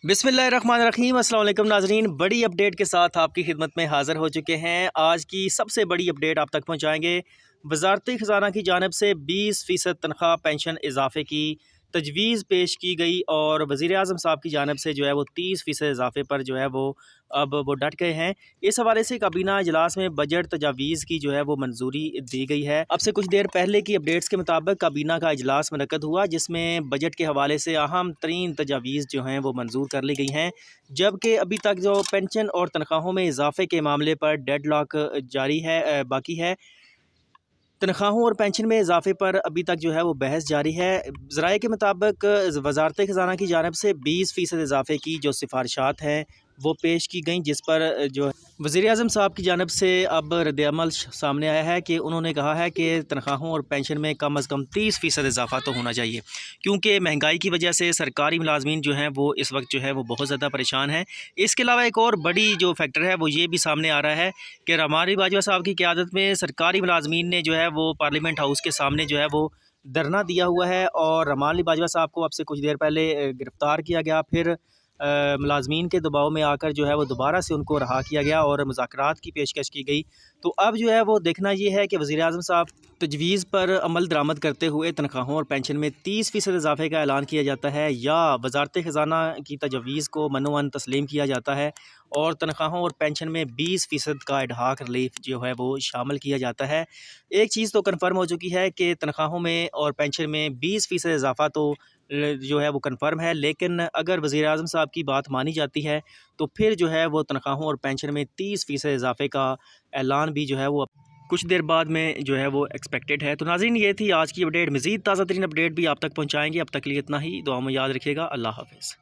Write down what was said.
बिस्मिल्लाहिर्रहमानिर्रहीम अस्सलाम वालेकुम नाज़रीन, बड़ी अपडेट के साथ आपकी खिदमत में हाज़िर हो चुके हैं। आज की सबसे बड़ी अपडेट आप तक पहुँचाएँगे। वज़ारत ख़ज़ाना की जानिब से 20% तनख्वाह पेंशन इजाफ़े की तजवीज़ पेश की गई और वज़ीर-ए-आज़म साहब की जानिब से जो है वो 30% इजाफ़े पर जो है वो अब वो डट गए हैं। इस हवाले से काबीना इजलास में बजट तजावीज़ की जो है वो मंजूरी दी गई है। अब से कुछ देर पहले की अपडेट्स के मुताबिक काबीना का इजलास मुनक्कद हुआ, जिसमें बजट के हवाले से अहम तरीन तजावीज़ जो हैं वो मंजूर कर ली गई हैं। जबकि अभी तक जो पेंशन और तनख्वाहों में इजाफ़े के मामले पर डेडलॉक जारी है, बाकी है। तनख्वाहों और पेंशन में इजाफ़े पर अभी तक जो है वो बहस जारी है। ज़राए के मुताबिक वज़ारत ख़ज़ाना की जानिब से 20% इजाफ़े की जो सिफारिशात हैं वो पेश की गई, जिस पर जो वज़ीर-ए-आज़म साहब की जानिब से अब रद्द-ए-अमल सामने आया है कि उन्होंने कहा है कि तनख्वाहों और पेंशन में कम अज़ कम 30% इजाफ़ा तो होना चाहिए, क्योंकि महंगाई की वजह से सरकारी मुलाज़मीन जो हैं वो इस वक्त जो है वो बहुत ज़्यादा परेशान हैं। इसके अलावा एक और बड़ी जो फैक्टर है वो ये भी सामने आ रहा है कि रमानी बाजवा साहब की क़यादत में सरकारी मुलाज़मीन ने जो है वो पार्लियामेंट हाउस के सामने जो है वो धरना दिया हुआ है और रमानी बाजवा साहब को अब से कुछ देर पहले गिरफ़्तार किया गया। फिर मुलाज़मीन के दबाव में आकर जो है वो दोबारा से उनको रहा किया गया और मुज़ाकरात की पेशकश की गई। तो अब जो है वो देखना ये है कि वज़ीर-ए-आज़म साहब तजवीज़ पर अमल दरामद करते हुए तनख्वाहों और पेंशन में 30% इजाफ़े का ऐलान किया जाता है, या वज़ारत ख़ज़ाना की तजवीज़ को मनोअन तस्लीम किया जाता है और तनख्वाहों और पेंशन में 20% का एडहाक रिलीफ जो है वो शामिल किया जाता है। एक चीज़ तो कन्फर्म हो चुकी है कि तनख्वाहों में और पेंशन में 20% इजाफ़ा तो जो है वो कन्फर्म है, लेकिन अगर वज़ीर-ए-आज़म साहब की बात मानी जाती है तो फिर जो है वो तनख्वाहों और पेंशन में 30% इजाफ़े का ऐलान भी जो है वो कुछ देर बाद में जो है वो एक्सपेक्टेड है। तो नाज़रीन, ये थी आज की अपडेट। मज़ीद ताज़ा तरीन अपडेट भी आप तक पहुँचाएँगे। अब तक के लिए इतना ही। दुआ में याद रखिएगा। अल्लाह हाफ़िज़।